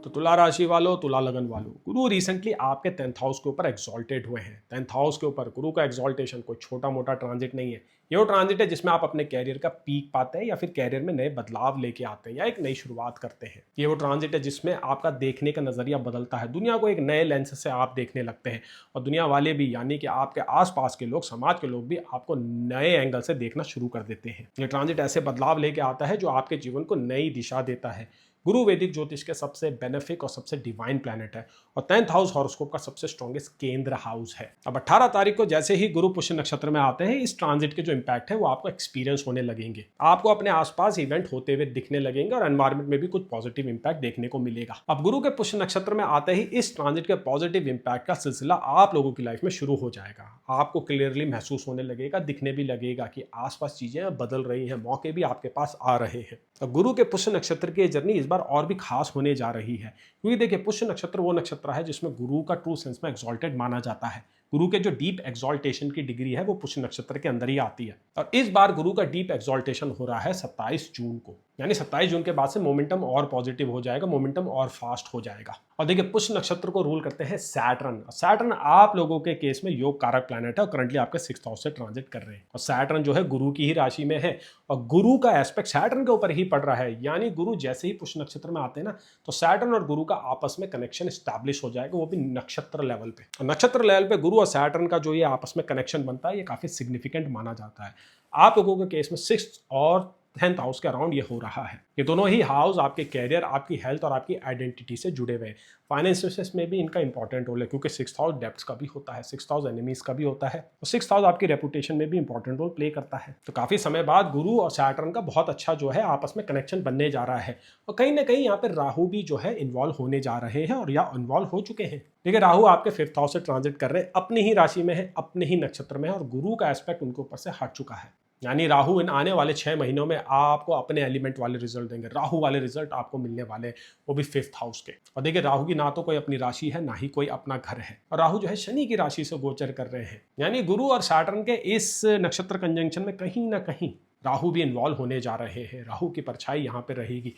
तो तुला राशि वालों, तुला लगन वालों, गुरु रिसेंटली आपके 10th हाउस के ऊपर एक्सॉल्टेड हुए हैं। 10th हाउस के ऊपर गुरु का एक्सॉल्टेशन कोई छोटा मोटा ट्रांजिट नहीं है। ये वो ट्रांजिट है जिसमें आप अपने कैरियर का पीक पाते हैं या फिर कैरियर में नए बदलाव लेके आते हैं या एक नई शुरुआत करते हैं। ये वो ट्रांजिट है जिसमें आपका देखने का नजरिया बदलता है, दुनिया को एक नए लेंस से आप देखने लगते हैं और दुनिया वाले भी, यानी कि आपके आसपास के लोग, समाज के लोग भी आपको नए एंगल से देखना शुरू कर देते हैं। ये ट्रांजिट ऐसे बदलाव लेके आता है जो आपके जीवन को नई दिशा देता है। गुरु वैदिक ज्योतिष के सबसे बेनिफिक और सबसे डिवाइन प्लैनेट है और 10th हाउस हॉरोस्कोप का सबसे स्ट्रॉन्गेस्ट केंद्र हाउस है। अब 18 तारीख को जैसे ही गुरु पुष्य नक्षत्र में आते हैं, इस ट्रांजिट के जो इंपैक्ट है वो आपको एक्सपीरियंस होने लगेंगे। आपको अपने आसपास इवेंट होते हुए दिखने लगेंगे और एनवायरमेंट में भी कुछ पॉजिटिव इंपैक्ट देखने को मिलेगा। अब गुरु के पुष्य नक्षत्र में आते ही इस ट्रांजिट के पॉजिटिव इंपैक्ट का सिलसिला आप लोगों की लाइफ में शुरू हो जाएगा। आपको क्लियरली महसूस होने लगेगा, दिखने भी लगेगा कि आसपास चीजें बदल रही हैं, मौके भी आपके पास आ रहे हैं। तो गुरु के पुष्य नक्षत्र की जर्नी इस बार और भी खास होने जा रही है, क्योंकि देखिए पुष्य नक्षत्र वो नक्षत्र है जिसमें गुरु का ट्रू सेंस में एक्सॉल्टेड माना जाता है। गुरु के जो डीप एक्सॉल्टेशन की डिग्री है वो पुष्य नक्षत्र के अंदर ही आती है और इस बार गुरु का डीप एक्सॉल्टेशन हो रहा है 27 जून को, यानी 27 जून के बाद से मोमेंटम और पॉजिटिव हो जाएगा, मोमेंटम और फास्ट हो जाएगा। और देखिए पुष्य नक्षत्र को रूल करते हैं सैटर्न। सैटर्न आप लोगों के केस में योग कारक प्लैनेट है और करंटली आपके 6th हाउस से ट्रांजिट कर रहे हैं और सैटर्न जो है गुरु की ही राशि में है और गुरु का एस्पेक्ट सैटर्न के ऊपर ही पड़ रहा है। यानी गुरु जैसे ही पुष्य नक्षत्र में आते हैं ना, तो सैटर्न और गुरु का आपस में कनेक्शन स्टैब्लिश हो जाएगा, वो भी नक्षत्र लेवल पे। और नक्षत्र लेवल पे गुरु और सैटर्न का जो ये आपस में कनेक्शन बनता है, ये काफी सिग्निफिकेंट माना जाता है। आप लोगों के केस में 6th और 10th हाउस के अराउंड ये हो रहा है। ये दोनों ही हाउस आपके कैरियर, आपकी हेल्थ और आपकी आइडेंटिटी से जुड़े हुए हैं। फाइनेंसेस में भी इनका इंपॉर्टेंट रोल है, क्योंकि 6th हाउस डेब्ट्स का भी होता है, 6th हाउस एनिमीज का भी होता है और 6th हाउस आपकी रेपुटेशन में भी इंपॉर्टेंट रोल प्ले करता है। तो काफी समय बाद गुरु और सैटर्न का बहुत अच्छा जो है आपस में कनेक्शन बनने जा रहा है और कहीं ना कहीं यहाँ पे राहु भी जो है इन्वॉल्व होने जा रहे हैं और या इन्वॉल्व हो चुके हैं। देखिए राहु आपके 5th हाउस से ट्रांजिट कर रहे हैं, अपनी ही राशि में है, अपने ही नक्षत्र में है और गुरु का एस्पेक्ट उनके ऊपर से हट चुका है। यानी राहु इन आने वाले 6 महीनों में आपको अपने एलिमेंट वाले रिजल्ट देंगे। राहु वाले रिजल्ट आपको मिलने वाले, वो भी 5th हाउस के। और देखिए राहु की ना तो कोई अपनी राशि है, ना ही कोई अपना घर है और राहु जो है शनि की राशि से गोचर कर रहे हैं। यानी गुरु और सैटर्न के इस नक्षत्र कंजंक्शन में कहीं ना कहीं राहु भी इन्वॉल्व होने जा रहे हैं। राहु की परछाई यहाँ पे रहेगी।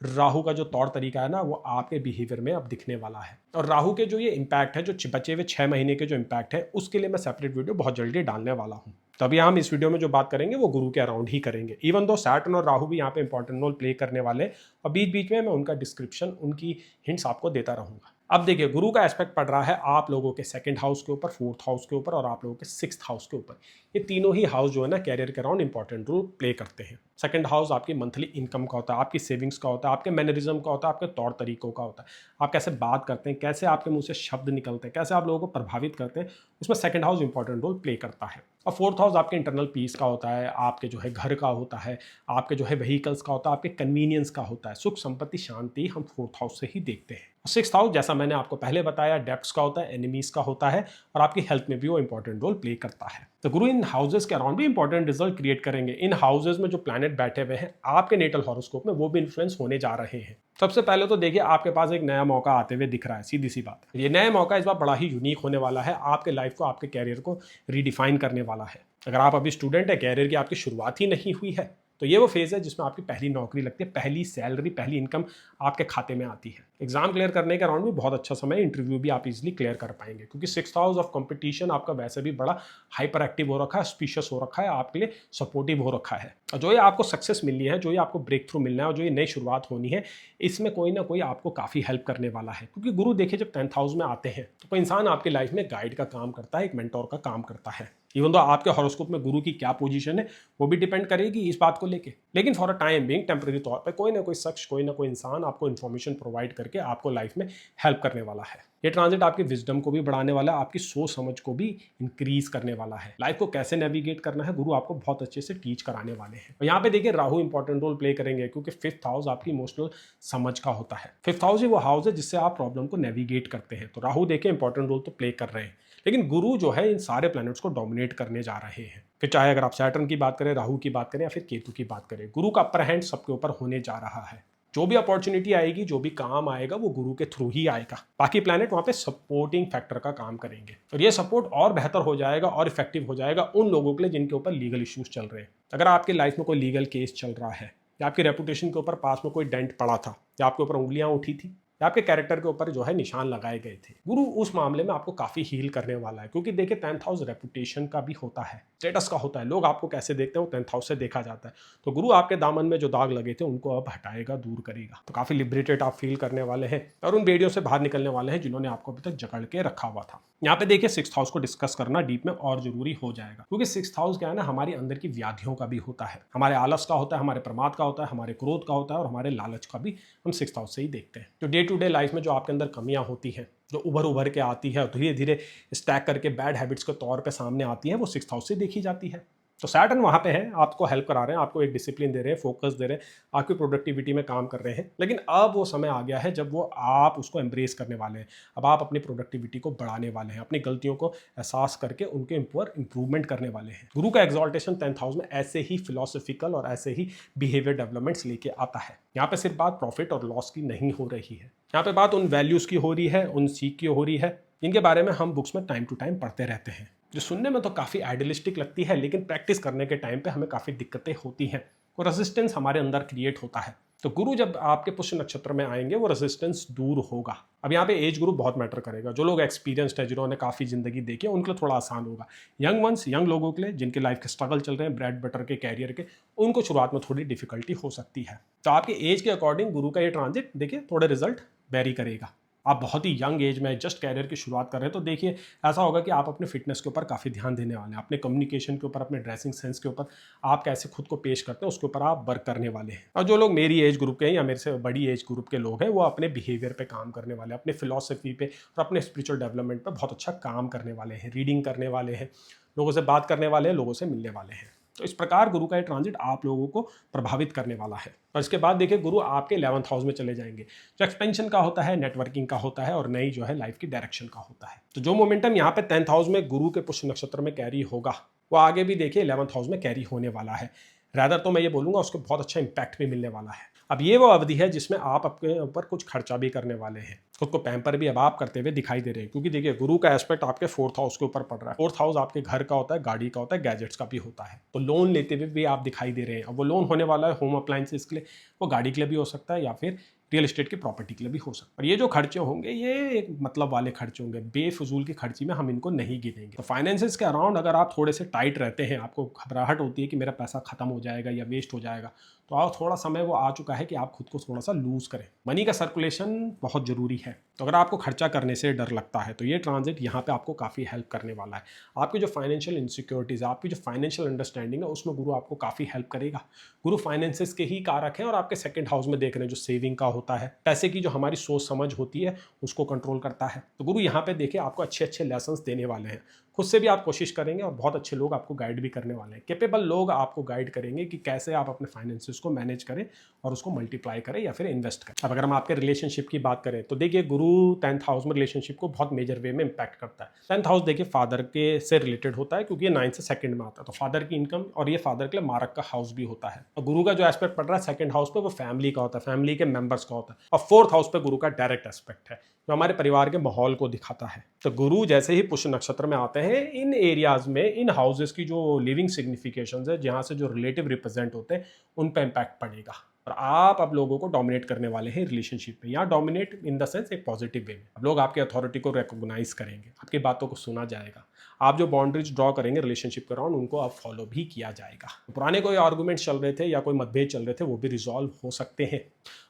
राहु का जो तौर तरीका है ना, वो आपके बिहेवियर में अब दिखने वाला है और राहु के जो ये इम्पैक्ट है, जो बचे हुए 6 महीने के जो इम्पैक्ट है, उसके लिए मैं सेपरेट वीडियो बहुत जल्दी डालने वाला हूँ। तभी हम इस वीडियो में जो बात करेंगे वो गुरु के अराउंड ही करेंगे। इवन दो सैटर्न और राहु भी यहाँ पे इंपॉर्टेंट रोल प्ले करने वाले और बीच बीच में मैं उनका डिस्क्रिप्शन, उनकी हिंट्स आपको देता रहूंगा। अब देखिए गुरु का एस्पेक्ट पड़ रहा है आप लोगों के 2nd हाउस के ऊपर, 4th हाउस के ऊपर और आप लोगों के 6th हाउस के ऊपर। ये तीनों ही हाउस जो है ना कैरियर के अराउंड इंपॉर्टेंट रोल प्ले करते हैं। 2nd हाउस आपकी मंथली इनकम का होता है, आपकी सेविंग्स का होता है, आपके मैनरिज्म का होता है, आपके तौर तरीकों का होता है, आप कैसे बात करते हैं, कैसे आपके मुंह से शब्द निकलते हैं, कैसे आप लोगों को प्रभावित करते हैं, उसमें 2nd house important role play करता है। और 4th हाउस आपके इंटरनल पीस का होता है, आपके जो है घर का होता है, आपके जो है व्हीकल्स का होता है, आपके कन्वीनियंस का होता है। सुख संपत्ति शांति हम 4th हाउस से ही देखते हैं। 6th हाउस जैसा मैंने आपको पहले बताया डेब्ट्स का होता है, एनिमीज का होता है और आपकी हेल्थ में भी वो इंपॉर्टेंट रोल प्ले करता है। तो गुरु इन हाउसेस के अराउंड भी इंपॉर्टेंट रिजल्ट क्रिएट करेंगे। इन हाउसेस में जो प्लैनेट बैठे हुए हैं आपके नेटल हॉरोस्कोप में, वो भी इन्फ्लुएंस होने जा रहे हैं। सबसे पहले तो देखिए आपके पास एक नया मौका आते हुए दिख रहा है, सीधी सी बात। ये नया मौका इस बार बड़ा ही यूनिक होने वाला है, आपके लाइफ को, आपके कैरियर को रीडिफाइन करने वाला है। अगर आप अभी स्टूडेंट है, कैरियर की आपकी शुरुआत ही नहीं हुई है, तो ये वो फेज है जिसमें आपकी पहली नौकरी लगती है, पहली सैलरी, पहली इनकम आपके खाते में आती है। एग्जाम क्लियर करने के अराउंड भी बहुत अच्छा समय है, इंटरव्यू भी आप इजीली क्लियर कर पाएंगे, क्योंकि 6th हाउस ऑफ कंपटीशन आपका वैसे भी बड़ा हाइपर एक्टिव हो रखा है, स्पीशियस हो रखा है, आपके लिए सपोर्टिव हो रखा है। और जो ये आपको सक्सेस मिलनी है, जो ये आपको ब्रेक थ्रू मिलना है और जो ये नई शुरुआत होनी है, इसमें कोई ना कोई आपको काफ़ी हेल्प करने वाला है। क्योंकि गुरु देखिए जब 10th हाउस में आते हैं तो कोई इंसान आपकी लाइफ में गाइड का काम करता है, एक मेंटोर का काम करता है। इवन तो आपके हॉरोस्कोप में गुरु की क्या पोजीशन है वो भी डिपेंड करेगी इस बात को लेके, लेकिन for a time being temporary तौर पे कोई ना कोई शख्स, कोई ना कोई इंसान आपको इन्फॉर्मेशन प्रोवाइड करके आपको लाइफ में हेल्प करने वाला है। ये ट्रांजिट आपकी विजडम को भी बढ़ाने वाला है, आपकी सोच समझ को भी इंक्रीज करने वाला है। लाइफ को कैसे नेविगेट करना है गुरु आपको बहुत अच्छे से टीच कराने वाले हैं। और यहाँ पे देखिए राहु इंपॉर्टेंट रोल प्ले करेंगे, क्योंकि 5th हाउस आपकी इमोशनल समझ का होता है। 5th हाउस ही वो हाउस है जिससे आप प्रॉब्लम को नेविगेट करते हैं। तो राहु देखिए इंपॉर्टेंट रोल तो प्ले कर रहे हैं, लेकिन गुरु जो है इन सारे प्लैनेट्स को डोमिनेट करने जा रहे हैं। फिर चाहे अगर आप सैटर्न की बात करें, राहु की बात करें या फिर केतु की बात करें, गुरु का अपर हैंड सबके ऊपर होने जा रहा है। जो भी अपॉर्चुनिटी आएगी, जो भी काम आएगा, वो गुरु के थ्रू ही आएगा। बाकी प्लैनेट वहाँ पे सपोर्टिंग फैक्टर का काम करेंगे और ये सपोर्ट और बेहतर हो जाएगा और इफेक्टिव हो जाएगा उन लोगों के लिए जिनके ऊपर लीगल इश्यूज चल रहे हैं। अगर आपकी लाइफ में कोई लीगल केस चल रहा है या आपकी रेपुटेशन के ऊपर पास में कोई डेंट पड़ा था या आपके ऊपर उंगलियां उठी थी या आपके कैरेक्टर के ऊपर जो है निशान लगाए गए थे। गुरु उस मामले में आपको काफी हील करने वाला है, क्योंकि देखिए 10th हाउस रेपुटेशन का भी होता है, स्टेटस का होता है, लोग आपको कैसे देखते हैं वो 10th हाउस से देखा जाता है। तो गुरु आपके दामन में जो दाग लगे थे उनको अब हटाएगा, दूर करेगा। तो काफी लिबरेटेड आप फील करने वाले हैं और उन बेड़ियों से बाहर निकलने वाले हैं जिन्होंने आपको अभी तक जकड़ के रखा हुआ था। यहाँ पे देखिए 6th हाउस को डिस्कस करना डीप में और जरूरी हो जाएगा, क्योंकि 6th हाउस क्या है ना, हमारी अंदर की व्याधियों का भी होता है, हमारे आलस का होता है, हमारे प्रमाद का होता है, हमारे क्रोध का होता है और हमारे लालच का भी हम 6th हाउस से ही देखते हैं। तो डे टू डे लाइफ में जो आपके अंदर कमियां होती हैं, जो उभर के आती है, धीरे धीरे स्टैक करके बैड हैबिट्स के तौर पे सामने आती है, वो 6th हाउस से देखी जाती है। तो सैटर्न वहाँ पे है, आपको हेल्प करा रहे हैं, आपको एक डिसिप्लिन दे रहे हैं, फोकस दे रहे हैं, आपकी प्रोडक्टिविटी में काम कर रहे हैं। लेकिन अब वो समय आ गया है जब वो आप उसको एम्ब्रेस करने वाले हैं। अब आप अपनी प्रोडक्टिविटी को बढ़ाने वाले हैं, अपनी गलतियों को एहसास करके उनके ऊपर इंप्रूवमेंट करने वाले हैं। गुरु का एक्सॉल्टेशन 10th हाउस में ऐसे ही फिलोसफिकल और ऐसे ही बिहेवियर डेवलपमेंट्स लेके आता है। यहाँ पे सिर्फ बात प्रॉफिट और लॉस की नहीं हो रही है, यहाँ पे बात उन वैल्यूज़ की हो रही है, उन सीख की हो रही है, जिनके बारे में हम बुक्स में टाइम टू टाइम पढ़ते रहते हैं, जो सुनने में तो काफ़ी आइडियलिस्टिक लगती है, लेकिन प्रैक्टिस करने के टाइम पे हमें काफ़ी दिक्कतें होती हैं, वो रेजिस्टेंस हमारे अंदर क्रिएट होता है। तो गुरु जब आपके पुष्य नक्षत्र में आएंगे वो रेजिस्टेंस दूर होगा। अब यहाँ पे एज ग्रुप बहुत मैटर करेगा। जो लोग एक्सपीरियंस्ड है, जिन्होंने काफ़ी ज़िंदगी देखी है, उनके लिए थोड़ा आसान होगा। यंग वंस, यंग लोगों के लिए जिनके लाइफ के स्ट्रगल चल रहे हैं, ब्रेड बटर के, कैरियर के, उनको शुरुआत में थोड़ी डिफिकल्टी हो सकती है। तो आपके एज के अकॉर्डिंग गुरु का ये ट्रांजिट देखिए थोड़े रिजल्ट वेरी करेगा। आप बहुत ही यंग एज में जस्ट कैरियर की शुरुआत कर रहे हैं तो देखिए ऐसा होगा कि आप अपने फिटनेस के ऊपर काफ़ी ध्यान देने वाले हैं, अपने कम्युनिकेशन के ऊपर, अपने ड्रेसिंग सेंस के ऊपर, आप कैसे खुद को पेश करते हैं उसके ऊपर आप वर्क करने वाले हैं। और जो लोग मेरी एज ग्रुप के हैं या मेरे से बड़ी एज ग्रुप के लोग हैं, वो अपने बिहेवियर पे काम करने वाले हैं, अपने फिलॉसफी पे और अपने स्पिरिचुअल डेवलपमेंट पे बहुत अच्छा काम करने वाले हैं, रीडिंग करने वाले हैं, लोगों से बात करने वाले हैं, लोगों से मिलने वाले हैं। तो इस प्रकार गुरु का ये ट्रांजिट आप लोगों को प्रभावित करने वाला है। और इसके बाद देखिए गुरु आपके 11th हाउस में चले जाएंगे, जो एक्सपेंशन का होता है, नेटवर्किंग का होता है और नई जो है लाइफ की डायरेक्शन का होता है। तो जो मोमेंटम यहाँ पे 10th हाउस में गुरु के पुष्य नक्षत्र में कैरी होगा, वो आगे भी देखिए 11th हाउस में कैरी होने वाला है। रैदर तो मैं ये बोलूँगा उसको बहुत अच्छा इंपैक्ट भी मिलने वाला है। अब ये वो अवधि है जिसमें आप अपने ऊपर कुछ खर्चा भी करने वाले हैं, खुद को पैम्पर भी अब आप करते हुए दिखाई दे रहे हैं, क्योंकि देखिए गुरु का एस्पेक्ट आपके 4th हाउस के ऊपर पड़ रहा है। 4th हाउस आपके घर का होता है, गाड़ी का होता है, गैजेट्स का भी होता है। तो लोन लेते हुए भी आप दिखाई दे रहे हैं। अब वो लोन होने वाला है होम अप्लायंसेस के लिए, वो गाड़ी के लिए भी हो सकता है या फिर रियल एस्टेट की प्रॉपर्टी के लिए भी हो सकता है। और ये जो खर्चे होंगे ये एक मतलब वाले खर्चे होंगे, बेफजूल की खर्ची में हम इनको नहीं गिनेंगे। तो फाइनेंसेस के अराउंड अगर आप थोड़े से टाइट रहते हैं, आपको घबराहट होती है कि मेरा पैसा खत्म हो जाएगा या वेस्ट हो जाएगा, तो आप थोड़ा समय वो आ चुका है कि आप खुद को थोड़ा सा लूज करें। मनी का सर्कुलेशन बहुत जरूरी है। तो अगर आपको खर्चा करने से डर लगता है तो ये ट्रांजिट यहाँ पे आपको काफ़ी हेल्प करने वाला है। आपकी जो फाइनेंशियल इनसिक्योरिटीज़, आपकी जो फाइनेंशियल अंडरस्टैंडिंग है, उसमें गुरु आपको काफ़ी हेल्प करेगा। गुरु फाइनेंसेस के ही कारक हैं और आपके 2nd हाउस में देख रहे हैं जो सेविंग का होता है, पैसे की जो हमारी सोच समझ होती है उसको कंट्रोल करता है। तो गुरु यहाँ पे देखिए आपको अच्छे अच्छे लेसन्स देने वाले हैं। खुद से भी आप कोशिश करेंगे और बहुत अच्छे लोग आपको गाइड भी करने वाले हैं। कैपेबल लोग आपको गाइड करेंगे कि कैसे आप अपने फाइनेंसेस को मैनेज करें और उसको मल्टीप्लाई करें या फिर इन्वेस्ट करें। अब अगर हम आपके रिलेशनशिप की बात करें तो देखिए गुरु 10th हाउस में रिलेशनशिप को बहुत मेजर वे में इंपैक्ट करता है। 10th हाउस देखिए फादर के से रिलेटेड होता है, क्योंकि ये 9 से 2nd में आता है, तो फादर की इनकम, और ये फादर के लिए मारक का हाउस भी होता है। और गुरु का जो एस्पेक्ट पड़ रहा है 2nd हाउस पे, वो फैमिली का होता है, फैमिली के मेंबर्स का होता है। और 4th हाउस पे गुरु का डायरेक्ट एस्पेक्ट है जो हमारे परिवार के माहौल को दिखाता है। तो गुरु जैसे ही पुष्य नक्षत्र में आते हैं, इन एरियाज में, इन हाउसेस की जो लिविंग सिग्निफिकेशंस है, जहाँ से जो रिलेटिव रिप्रेजेंट होते हैं, उन पर इम्पैक्ट पड़ेगा और आप अब लोगों को डोमिनेट करने वाले हैं रिलेशनशिप में। यहाँ डोमिनेट इन द सेंस एक पॉजिटिव वे में। अब लोग आपकी अथॉरिटी को रिकॉग्नाइज करेंगे, आपकी बातों को सुना जाएगा, आप जो बाउंड्रीज ड्रॉ करेंगे रिलेशनशिप के अराउंड उनको अब फॉलो भी किया जाएगा। पुराने कोई आर्गूमेंट चल रहे थे या कोई मतभेद चल रहे थे, वो भी रिजॉल्व हो सकते हैं।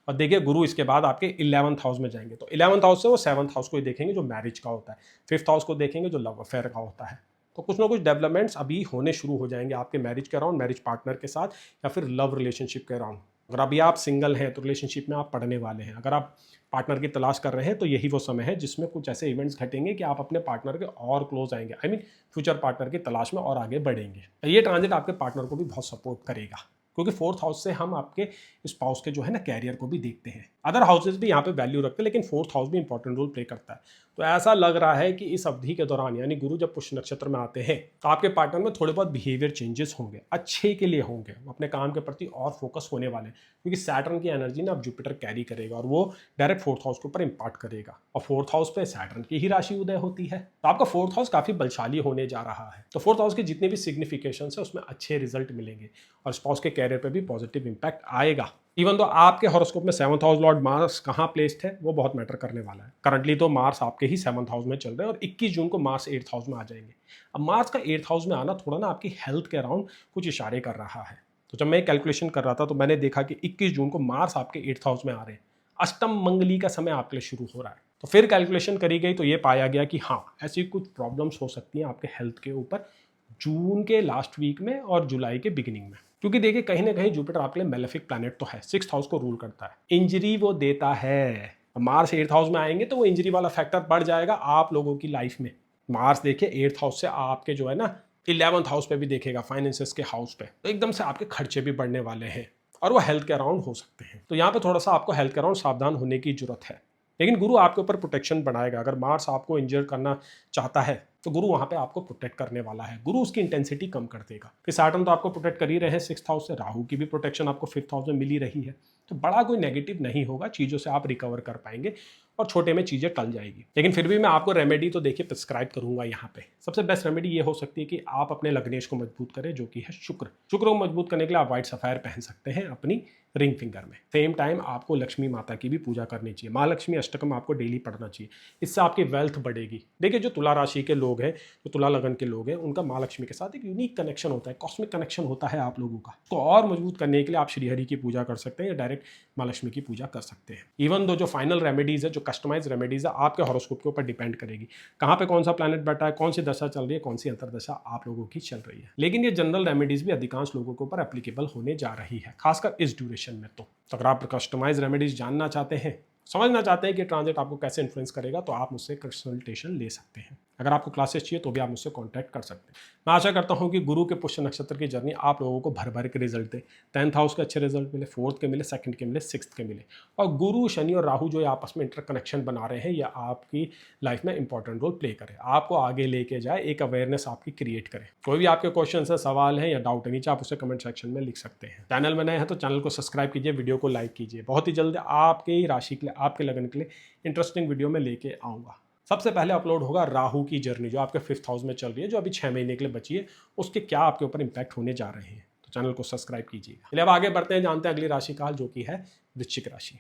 और देखिए गुरु इसके बाद आपके 11th हाउस में जाएंगे, तो 11th हाउस से वो 7th हाउस को ही देखेंगे जो मैरिज का होता है, 5th हाउस को देखेंगे जो लव अफेयर का होता है। तो कुछ ना कुछ डेवलपमेंट्स अभी होने शुरू हो जाएंगे आपके मैरिज के अराउंड, मैरिज पार्टनर के साथ या फिर लव रिलेशनशिप के अराउंड। अगर अभी आप सिंगल हैं तो रिलेशनशिप में आप पढ़ने वाले हैं, अगर आप पार्टनर की तलाश कर रहे हैं तो यही वो समय है जिसमें कुछ ऐसे इवेंट्स घटेंगे कि आप अपने पार्टनर के और क्लोज आएंगे, आई मीन फ्यूचर पार्टनर की तलाश में और आगे बढ़ेंगे। ये ट्रांजिट आपके पार्टनर को भी बहुत सपोर्ट करेगा, क्योंकि 4th हाउस से हम आपके स्पाउस के जो है ना कैरियर को भी देखते हैं। अदर हाउसेज भी यहाँ पे वैल्यू रखते हैं, लेकिन 4th हाउस भी इंपॉर्टेंट रोल प्ले करता है। तो ऐसा लग रहा है कि इस अवधि के दौरान, यानी गुरु जब पुष्य नक्षत्र में आते हैं, तो आपके पार्टनर में थोड़े बहुत बिहेवियर चेंजेस होंगे, अच्छे के लिए होंगे, अपने काम के प्रति और फोकस होने वाले हैं, क्योंकि सैटर्न की एनर्जी ना अब जुपिटर कैरी करेगा और वो डायरेक्ट 4th हाउस के ऊपर इंपार्ट करेगा। और 4th हाउस पे सैटर्न की ही राशि उदय होती है, तो आपका 4th हाउस काफी बलशाली होने जा रहा है। तो 4th हाउस के जितने भी सिग्निफिकेशन है उसमें अच्छे रिजल्ट मिलेंगे और स्पाउस के कैरियर पे भी पॉजिटिव इंपैक्ट आएगा। इवन तो आपके हॉरोस्कोप में 7th हाउस लॉर्ड मार्स कहाँ प्लेस्ड है वो बहुत मैटर करने वाला है। करंटली तो मार्स आपके ही 7th हाउस में चल रहे हैं और 21 जून को मार्स 8th हाउस में आ जाएंगे। अब मार्स का 8th हाउस में आना थोड़ा ना आपकी हेल्थ के अराउंड कुछ इशारे कर रहा है। तो जब मैं कैलकुलेशन कर रहा था तो मैंने देखा कि 21 जून को मार्स आपके 8th हाउस में आ रहे हैं, अष्टम मंगली का समय आपके लिए शुरू हो रहा है। तो फिर कैलकुलेशन करी गई तो ये पाया गया कि हाँ, ऐसी कुछ प्रॉब्लम्स हो सकती हैं आपके हेल्थ के ऊपर जून के लास्ट वीक में और जुलाई के बिगिनिंग में। क्योंकि देखिए कहीं ना कहीं जुपिटर आपके लिए मेलेफिक प्लैनेट तो है, 6th हाउस को रूल करता है, इंजरी वो देता है। मार्स 8th हाउस में आएंगे तो वो इंजरी वाला फैक्टर बढ़ जाएगा आप लोगों की लाइफ में। मार्स देखिए 8th हाउस से आपके जो है ना 11th हाउस पे भी देखेगा, फाइनेंसेस के हाउस पे, तो एकदम से आपके खर्चे भी बढ़ने वाले हैं और वो हेल्थ के अराउंड हो सकते हैं। तो यहाँ पे थोड़ा सा आपको हेल्थ के अराउंड सावधान होने की जरूरत है। लेकिन गुरु आपके ऊपर प्रोटेक्शन बनाएगा। अगर मार्स आपको इंजर करना चाहता है तो गुरु वहां पे आपको प्रोटेक्ट करने वाला है। गुरु उसकी इंटेंसिटी कम कर देगा। फिर सैटर्न तो आपको प्रोटेक्ट कर ही रहे हैं 6th हाउस से, राहु की भी प्रोटेक्शन आपको 5th हाउस में मिल ही रही है। तो बड़ा कोई नेगेटिव नहीं होगा, चीज़ों से आप रिकवर कर पाएंगे और छोटे में चीज़ें टल जाएगी। लेकिन फिर भी मैं आपको रेमेडी तो देखिए प्रिस्क्राइब करूंगा। यहाँ पे सबसे बेस्ट रेमेडी ये हो सकती है कि आप अपने लग्नेश को मजबूत करें, जो कि है शुक्र। शुक्र को मजबूत करने के लिए आप व्हाइट सफायर पहन सकते हैं अपनी रिंग फिंगर में। सेम टाइम आपको लक्ष्मी माता की भी पूजा करनी चाहिए। माँ लक्ष्मी अष्टकम आपको डेली पढ़ना चाहिए, इससे आपकी वेल्थ बढ़ेगी। देखिए जो तुला राशि के लोग हैं, जो तुला लगन के लोग हैं, उनका माँ लक्ष्मी के साथ एक यूनिक कनेक्शन होता है, कॉस्मिक कनेक्शन होता है आप लोगों का। तो और मजबूत करने के लिए आप श्रीहरि की पूजा कर सकते हैं या डायरेक्ट माँ लक्ष्मी की पूजा कर सकते हैं। इवन दो जो फाइनल रेमेडीज है, जो कस्टमाइज रेमेडीज है, आपके हॉरोस्कोप के ऊपर डिपेंड करेगी कहाँ पे कौन सा प्लैनेट बैठा है, कौन सी दशा चल रही है, कौन सी अंतरदशा आप लोगों की चल रही है। लेकिन ये जनरल रेमेडीज भी अधिकांश लोगों के ऊपर एप्लीकेबल होने जा रही है, खासकर इस ड्यूरेशन में। तो अगर आप कस्टमाइज रेमेडीज जानना चाहते हैं, समझना चाहते हैं कि ट्रांजिट आपको कैसे इन्फ्लुएंस करेगा, तो आप मुझसे कंसल्टेशन ले सकते हैं। अगर आपको क्लासेस चाहिए तो भी आप मुझसे कांटेक्ट कर सकते हैं। मैं आशा करता हूं कि गुरु के पुष्य नक्षत्र की जर्नी आप लोगों को भर भर के रिजल्ट दे। 10th हाउस के अच्छे रिजल्ट मिले, 4th के मिले, 2nd के मिले, 6th के मिले। और गुरु शनि और राहु जो आपस में इंटरकनेक्शन बना रहे हैं, यह आपकी लाइफ में इंपॉर्टेंट रोल प्ले करे, आपको आगे लेके जाए, एक अवेयरनेस आपकी क्रिएट करे। कोई भी आपके क्वेश्चन है, सवाल है या डाउट है, नीचे आप उसे कमेंट सेक्शन में लिख सकते हैं। चैनल में नए हैं तो चैनल को सब्सक्राइब कीजिए, वीडियो को लाइक कीजिए। बहुत ही जल्द आपके राशि के लिए, आपके लगन के लिए इंटरेस्टिंग वीडियो में लेके आऊँगा। सबसे पहले अपलोड होगा राहु की जर्नी, जो आपके 5th हाउस में चल रही है, जो अभी 6 महीने के लिए बची है, उसके क्या आपके ऊपर इंपैक्ट होने जा रहे हैं। तो चैनल को सब्सक्राइब कीजिएगा। चलिए अब आगे बढ़ते हैं, जानते हैं अगली राशि का हाल, जो कि है वृश्चिक राशि।